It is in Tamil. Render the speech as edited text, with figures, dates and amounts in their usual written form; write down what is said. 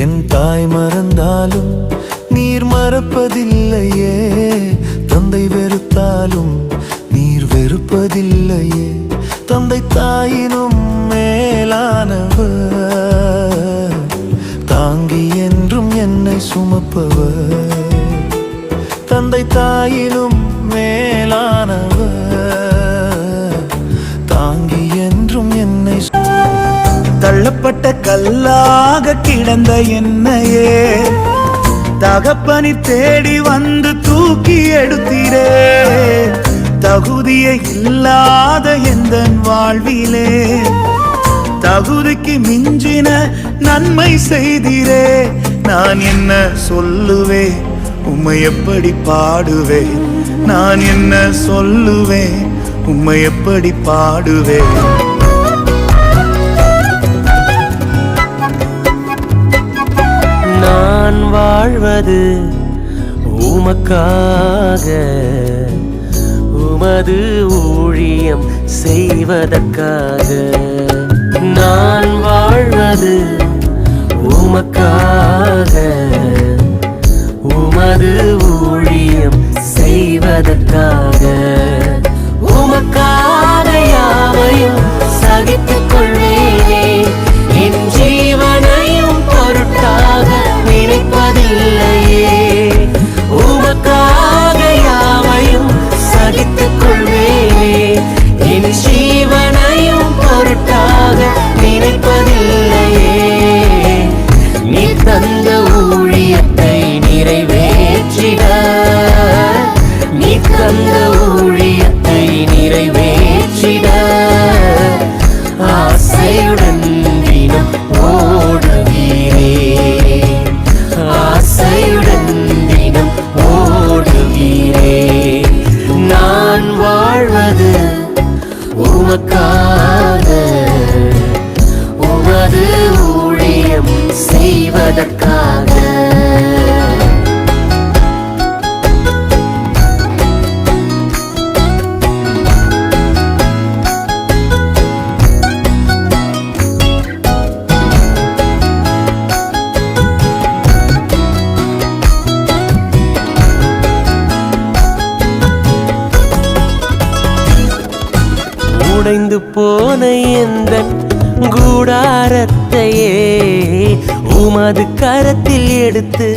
என் தாய் மறந்தாலும் நீர் மறப்பதில்லையே, தந்தை வெறுத்தாலும் நீர் வெறுப்பதில்லையே. தந்தை தாயினும் மேலானவர், தாங்கி என்றும் என்னை சுமப்பவர். தந்தை தாயினும் மேலானவர், தாங்கி என்றும் என்னை. தள்ளப்பட்ட கல்லாக கிடந்த என்னையே தகப்பனி தேடி வந்து தூக்கி எடுத்தீரே. தகுதியை இல்லாத எந்த வாழ்விலே தகுதிக்கு மிஞ்சின நன்மை செய்தீரே. நான் என்ன சொல்லுவேன், உம்மை எப்படி பாடுவேன்? நான் என்ன சொல்லுவேன், உம்மை எப்படி பாடுவேன்? நான் வாழ்வது உமக்காக, உமது ஊழியம் செய்வதற்காக. நான் வாழ்வது உமக்காக, உமது ஊழியம் செய்வதற்காக. உமக்காக யாவையும் சகித்துக் கொள்வேனே, என் ஜீவனையும் பொருட்டாக நினைப்பதில்லையே. உமக்காக யாவையும் சகித்துக் கொள்வேனே, என் ஜீவனையும் பொருட்டாக நினைப்பதில்லையே. நீ தந்த ஊழியத்தை நிறைவேற்றிட, நீ தந்த ஊழியத்தை நிறைவேற்றிட ஆசையுடன் தினம் ஓடுகிறேன், ஆசையுடன் தினம் ஓடுகிறேன். நான் வாழ்வது உமக்காக, உமது ஊழியம் செய்வதற்காக. உடைந்து போன எந்தன் கூடாரத்தையே உமது கரத்தில் எடுத்து